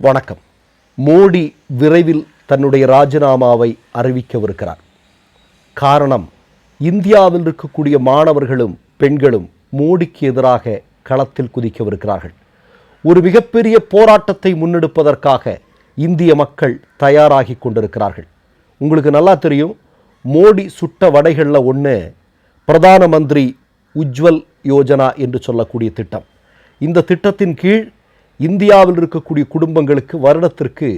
வணக்கம். மோடி விரைவில் தன்னுடைய ராஜினாமாவை அறிவிக்கவிருக்கிறார். காரணம், இந்தியாவில் இருக்கக்கூடிய மாணவர்களும் பெண்களும் மோடிக்கு எதிராக களத்தில் குதிக்கவிருக்கிறார்கள். ஒரு மிகப்பெரிய போராட்டத்தை முன்னெடுப்பதற்காக இந்திய மக்கள் தயாராகி கொண்டிருக்கிறார்கள். உங்களுக்கு நல்லா தெரியும், மோடி சுட்ட வடைகளில் ஒன்று பிரதான மந்திரி உஜ்வல் யோஜனா என்று சொல்லக்கூடிய திட்டம். இந்த திட்டத்தின் கீழ் இந்தியாவில் இருக்கக்கூடிய குடும்பங்களுக்கு வருடத்திற்கு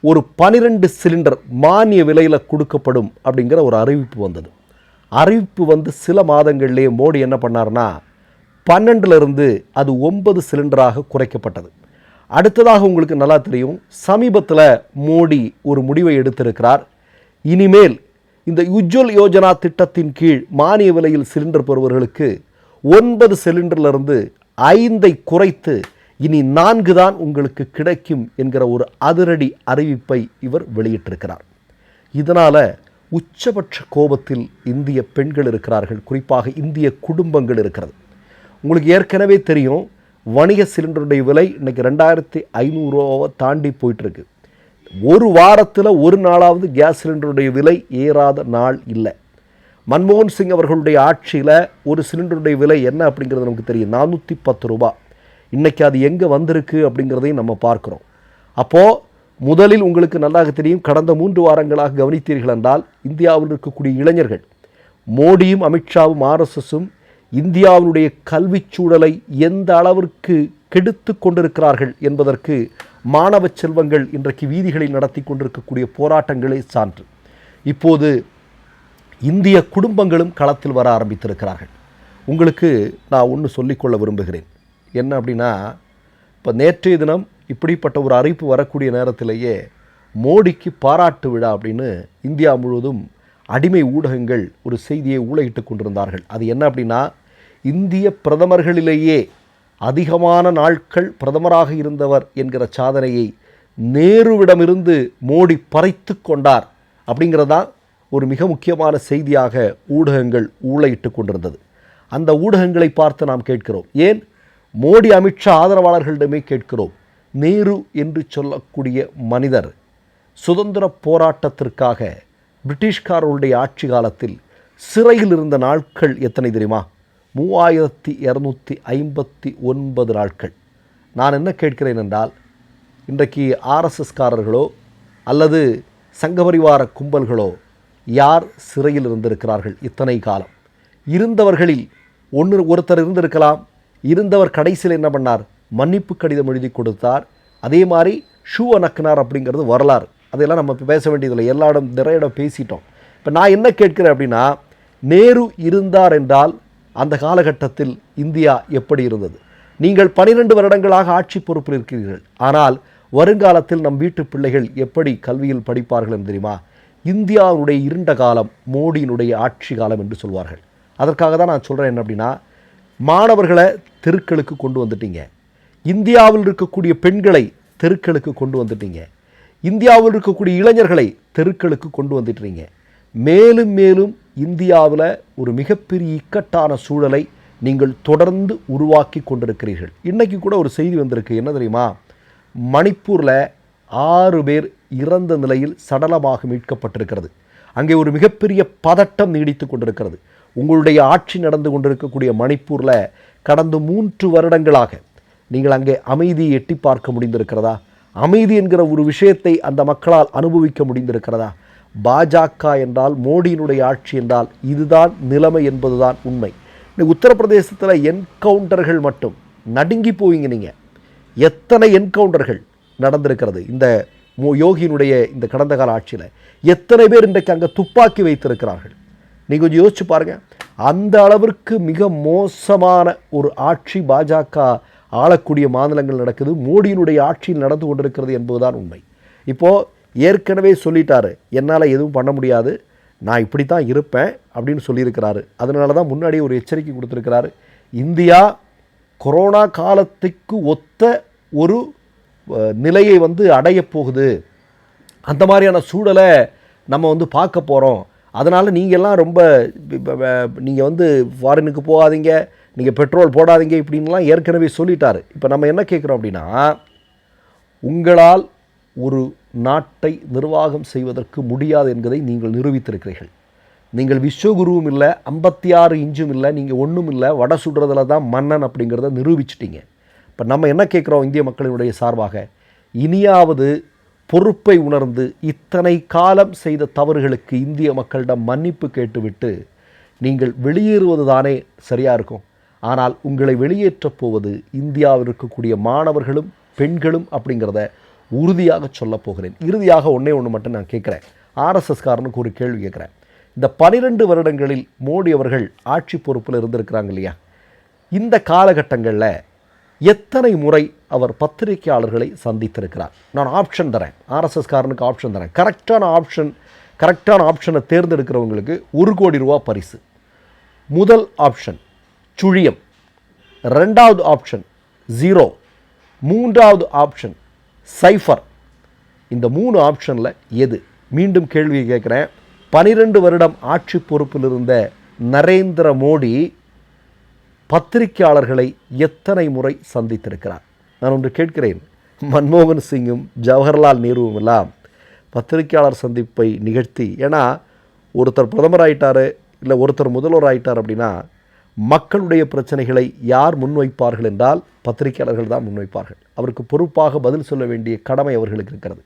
ஒரு 12 சிலிண்டர் மானிய விலையில் கொடுக்கப்படும் அப்படிங்கிற ஒரு அறிவிப்பு வந்தது. அறிவிப்பு வந்து சில மாதங்கள்லேயே மோடி என்ன பண்ணார்னா 12லிருந்து அது 9 சிலிண்டராக குறைக்கப்பட்டது. அடுத்ததாக உங்களுக்கு நல்லா தெரியும், சமீபத்தில் மோடி ஒரு முடிவை எடுத்திருக்கிறார். இனிமேல் இந்த உஜ்வல் யோஜனா திட்டத்தின் கீழ் மானிய விலையில் சிலிண்டர் பெறுவர்களுக்கு 9 சிலிண்டர்லேருந்து 5 குறைத்து இனி 4 தான் உங்களுக்கு கிடைக்கும் என்கிற ஒரு அதிரடி அறிவிப்பை இவர் வெளியிட்டிருக்கிறார். இதனால் உச்சபட்ச கோபத்தில் இந்திய பெண்கள் இருக்கிறார்கள், குறிப்பாக இந்திய குடும்பங்கள் இருக்கிறது. உங்களுக்கு ஏற்கனவே தெரியும், வணிக சிலிண்டருடைய விலை இன்றைக்கி 2500 ரூபாவை தாண்டி போயிட்டுருக்கு. ஒரு வாரத்தில் ஒரு நாளாவது கேஸ் சிலிண்டருடைய விலை ஏறாத நாள் இல்லை. மன்மோகன் சிங் அவர்களுடைய ஆட்சியில் ஒரு சிலிண்டருடைய விலை என்ன அப்படிங்கிறது நமக்கு தெரியும், 410 ரூபா. இன்றைக்கி அது எங்கே வந்திருக்கு அப்படிங்கிறதையும் நம்ம பார்க்குறோம். அப்போது முதலில் உங்களுக்கு நல்லாக தெரியும், கடந்த 3 வாரங்களாக கவனித்தீர்கள் என்றால் இந்தியாவில் இருக்கக்கூடிய இளைஞர்கள் மோடியும் அமித்ஷாவும் ஆர்எஸ்எஸும் இந்தியாவினுடைய கல்விச் சூழலை எந்த அளவிற்கு கெடுத்து கொண்டிருக்கிறார்கள் என்பதற்கு மாணவ செல்வங்கள் இன்றைக்கு வீதிகளில் நடத்தி கொண்டிருக்கக்கூடிய போராட்டங்களே சான்று. இப்போது இந்திய குடும்பங்களும் களத்தில் வர ஆரம்பித்திருக்கிறார்கள். உங்களுக்கு நான் ஒன்று சொல்லிக்கொள்ள விரும்புகிறேன். என்ன அப்படின்னா, இப்போ நேற்றைய தினம் இப்படிப்பட்ட ஒரு அறிவிப்பு வரக்கூடிய நேரத்திலேயே மோடிக்கு பாராட்டு விழா அப்படின்னு இந்தியா முழுவதும் அடிமை ஊடகங்கள் ஒரு செய்தியை ஊளையிட்டு கொண்டிருந்தார்கள். அது என்ன அப்படின்னா, இந்திய பிரதமர்களிலேயே அதிகமான நாட்கள் பிரதமராக இருந்தவர் என்கிற சாதனையை நேருவிடமிருந்து மோடி பறித்து கொண்டார் அப்படிங்கிறதான் ஒரு மிக முக்கியமான செய்தியாக ஊடகங்கள் ஊளையிட்டு கொண்டிருந்தது. அந்த ஊடகங்களை பார்த்து நாம் கேட்கிறோம், ஏன் மோடி அமித்ஷா ஆதரவாளர்களிடமே கேட்கிறோம், நேரு என்று சொல்லக்கூடிய மனிதர் சுதந்திர போராட்டத்திற்காக பிரிட்டிஷ்காரருடைய ஆட்சி காலத்தில் சிறையில் இருந்த நாட்கள் எத்தனை தெரியுமா? 3259 நாட்கள். நான் என்ன கேட்கிறேன் என்றால், இன்றைக்கு ஆர்எஸ்எஸ்காரர்களோ அல்லது சங்கபரிவார கும்பல்களோ யார் சிறையில் இருந்திருக்கிறார்கள் இத்தனை காலம்? இருந்தவர்களில் ஒருத்தர் இருந்திருக்கலாம். இருந்தவர் கடைசியில் என்ன பண்ணார்? மன்னிப்பு கடிதம் எழுதி கொடுத்தார். அதே மாதிரி ஷூவை நக்கினார் அப்படிங்கிறது வரலாறு. அதையெல்லாம் நம்ம பேச வேண்டியதில்லை, நிறைய இடம் பேசிட்டோம். இப்போ நான் என்ன கேட்கிறேன் அப்படின்னா, நேரு இருந்தார் என்றால் அந்த காலகட்டத்தில் இந்தியா எப்படி இருந்தது? நீங்கள் 12 வருடங்களாக ஆட்சி பொறுப்பில் இருக்கிறீர்கள், ஆனால் வருங்காலத்தில் நம் வீட்டு பிள்ளைகள் எப்படி கல்வியில் படிப்பார்கள் என்று தெரியுமா? இந்தியாவுடைய இருண்ட காலம் மோடியினுடைய ஆட்சி காலம் என்று சொல்வார்கள். அதற்காக தான் நான் சொல்கிறேன் என்ன அப்படின்னா, மாணவர்களை தெருக்களுக்கு கொண்டு வந்துட்டீங்க, இந்தியாவில் இருக்கக்கூடிய பெண்களை தெருக்களுக்கு கொண்டு வந்துட்டீங்க, இந்தியாவில் இருக்கக்கூடிய இளைஞர்களை தெருக்களுக்கு கொண்டு வந்துட்டுறீங்க. மேலும் மேலும் இந்தியாவில் ஒரு மிகப்பெரிய இக்கட்டான சூழலை நீங்கள் தொடர்ந்து உருவாக்கி கொண்டிருக்கிறீர்கள். இன்றைக்கி கூட ஒரு செய்தி வந்திருக்கு, என்ன தெரியுமா? மணிப்பூரில் 6 பேர் இறந்த நிலையில் சடலமாக மீட்கப்பட்டிருக்கிறது. அங்கே ஒரு மிகப்பெரிய பதட்டம் நீடித்து கொண்டிருக்கிறது. உங்களுடைய ஆட்சி நடந்து கொண்டிருக்கக்கூடிய மணிப்பூரில் கடந்த 3 வருடங்களாக நீங்கள் அங்கே அமைதியை எட்டி பார்க்க முடிந்திருக்கிறதா? அமைதி என்கிற ஒரு விஷயத்தை அந்த மக்களால் அனுபவிக்க முடிந்திருக்கிறதா? பாஜக என்றால், மோடியினுடைய ஆட்சி என்றால் இதுதான் நிலைமை என்பதுதான் உண்மை. உத்தரப்பிரதேசத்தில் என்கவுண்டர்கள் மட்டும் நடுங்கி போவீங்க. நீங்கள் எத்தனை என்கவுண்டர்கள் நடந்திருக்கிறது இந்த யோகியினுடைய இந்த கடந்த கால ஆட்சியில்? எத்தனை பேர் இன்றைக்கு அங்கே துப்பாக்கி வைத்திருக்கிறார்கள்? நீங்கள் கொஞ்சம் யோசிச்சு பாருங்கள். அந்த அளவிற்கு மிக மோசமான ஒரு ஆட்சி பாஜக ஆளக்கூடிய மாநிலங்கள் நடக்குது, மோடியினுடைய ஆட்சியில் நடந்து கொண்டிருக்கிறது என்பதுதான் உண்மை. இப்போது ஏற்கனவே சொல்லிட்டாரு, என்னால் எதுவும் பண்ண முடியாது, நான் இப்படி தான் இருப்பேன் அப்படின்னு சொல்லியிருக்கிறாரு. அதனால தான் முன்னாடியே ஒரு எச்சரிக்கை கொடுத்துருக்கிறாரு. இந்தியா கொரோனா காலத்துக்கு ஒத்த ஒரு நிலையை அடையப் போகுது, அந்த மாதிரியான சூழலை நம்ம பார்க்க போகிறோம். அதனால் நீங்கள்லாம் ரொம்ப நீங்கள் ஃபாரினுக்கு போகாதீங்க, நீங்கள் பெட்ரோல் போடாதீங்க இப்படின்லாம் ஏற்கனவே சொல்லிட்டார். இப்போ நம்ம என்ன கேட்குறோம் அப்படின்னா, உங்களால் ஒரு நாட்டை நிர்வாகம் செய்வதற்கு முடியாது என்பதை நீங்கள் நிரூபித்திருக்கிறீர்கள். நீங்கள் விஸ்வகுருவும் இல்லை, 56 இன்ச்சும் இல்லை, நீங்கள் ஒன்றும் இல்லை, வடை சுடுறதுல தான் மன்னன் அப்படிங்கிறத நிரூபிச்சிட்டிங்க. இப்போ நம்ம என்ன கேட்குறோம் இந்திய மக்களினுடைய சார்பாக, இனியாவது பொறுப்பை உணர்ந்து இத்தனை காலம் செய்த தவறுகளுக்கு இந்திய மக்களிடம் மன்னிப்பு கேட்டுவிட்டு நீங்கள் வெளியேறுவது தானே சரியாக இருக்கும். ஆனால் உங்களை வெளியேற்றப் போவது இந்தியாவில் இருக்கக்கூடிய மாணவர்களும் பெண்களும் அப்படிங்கிறத உறுதியாக சொல்லப் போகிறேன். இறுதியாக ஒன்று மட்டும் நான் கேட்குறேன், ஆர்எஸ்எஸ்காரனுக்கு ஒரு கேள்வி கேட்குறேன். இந்த 12 வருடங்களில் மோடி அவர்கள் ஆட்சி பொறுப்பில் இருந்திருக்கிறாங்க இல்லையா, இந்த காலகட்டங்களில் எத்தனை முறை அவர் பத்திரிகையாளர்களை சந்தித்திருக்கிறார்? நான் ஆப்ஷன் தரேன், ஆர்எஸ்எஸ்காரனுக்கு ஆப்ஷன் தரேன். கரெக்டான ஆப்ஷனை தேர்ந்தெடுக்கிறவங்களுக்கு 1 கோடி ரூபா பரிசு. முதல் ஆப்ஷன் சுழியம், 2வது ஆப்ஷன் 0, 3வது ஆப்ஷன் சைஃபர். இந்த 3 ஆப்ஷனில் எது? மீண்டும் கேள்வியை கேட்குறேன். 12 வருடம் ஆட்சி பொறுப்பில் இருந்த நரேந்திர மோடி பத்திரிகையாளர்களை எத்தனை முறை சந்தித்திருக்கிறார்? நான் ஒன்று கேட்கிறேன், மன்மோகன் சிங்கும் ஜவஹர்லால் நேருவும் எல்லாம் பத்திரிகையாளர் சந்திப்பை நிகழ்த்தி, ஏன்னா ஒருத்தர் பிரதமர் ஆகிட்டார் இல்லை ஒருத்தர் முதல்வர் ஆகிட்டார் அப்படின்னா மக்களுடைய பிரச்சனைகளை யார் முன்வைப்பார்கள் என்றால் பத்திரிகையாளர்கள் தான் முன்வைப்பார்கள். அவருக்கு பொறுப்பாக பதில் சொல்ல வேண்டிய கடமை அவர்களுக்கு இருக்கிறது.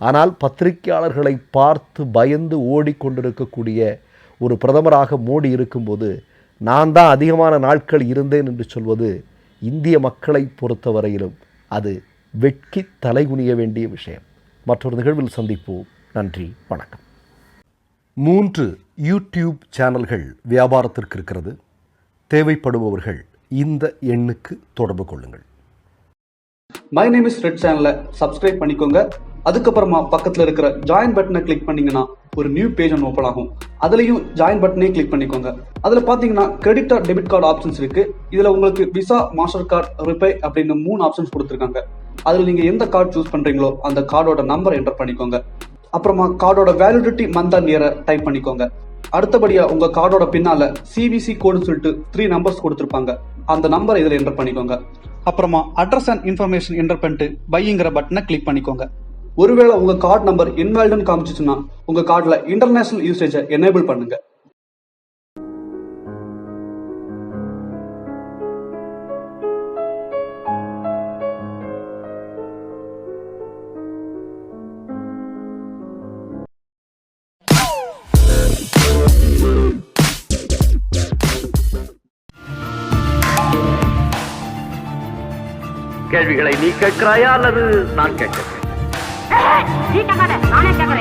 ஆனால் பத்திரிகையாளர்களை பார்த்து பயந்து ஓடிக்கொண்டிருக்கக்கூடிய ஒரு பிரதமராக மோடி இருக்கும்போது நான் தான் அதிகமான நாட்கள் இருந்தேன் என்று சொல்வது இந்திய மக்களை பொறுத்தவரையிலும் அது வெட்கி தலைகுனிய வேண்டிய விஷயம். மற்றொரு நிகழ்வில் சந்திப்போம். நன்றி, வணக்கம். 3 யூடியூப் சேனல்கள் வியாபாரத்திற்கு இருக்கிறது. தேவைப்படுபவர்கள் இந்த எண்ணுக்கு தொடர்பு கொள்ளுங்கள். மை நேம் இஸ் ரெட் சேனலை சப்ஸ்கிரைப் பண்ணிக்கோங்க. அதுக்கப்புறமா பக்கத்தில் இருக்கிற ஜாயின் பட்டனை கிளிக் பண்ணீங்கன்னா ஒரு நியூ பேஜ் ஒன்று ஓப்பன் ஆகும். அதுலேயும் ஜாயின் பட்டனே கிளிக் பண்ணிக்கோங்க. அதில் பார்த்தீங்கன்னா credit R debit card options இருக்கு. இதில் உங்களுக்கு விசா, மாஸ்டர் கார்டு, ரிப்பே அப்படின்னு 3 ஆப்ஷன்ஸ் கொடுத்துருக்காங்க. அதில் நீங்கள் எந்த கார்டு சூஸ் பண்ணுறீங்களோ அந்த கார்டோட நம்பர் என்டர் பண்ணிக்கோங்க. அப்புறமா கார்டோட வேலிடிட்டி மந்த் அண்ட் இயரை டைப் பண்ணிக்கோங்க. அடுத்தபடியா உங்க கார்டோட பின்னால சிவிசி கோடுன்னு சொல்லிட்டு 3 நம்பர்ஸ் கொடுத்துருப்பாங்க. அந்த நம்பரை இதில் என்டர் பண்ணிக்கோங்க. அப்புறமா அட்ரஸ் அண்ட் இன்ஃபர்மேஷன் என்டர் பண்ணிட்டு பைங்கிற பட்டனை கிளிக் பண்ணிக்கோங்க. ஒருவேளை உங்க கார்டு நம்பர் இன்வாலிட்னு காமிச்சிச்சுன்னா உங்க கார்டுல இன்டர்நேஷனல் யூசேஜை எனேபிள் பண்ணுங்க. கேள்விகளை நீ கேட்கிறாயா அல்லது நான் கேட்கிறேன்? நீ கேட்காத, நானே கேட்கிறேன்.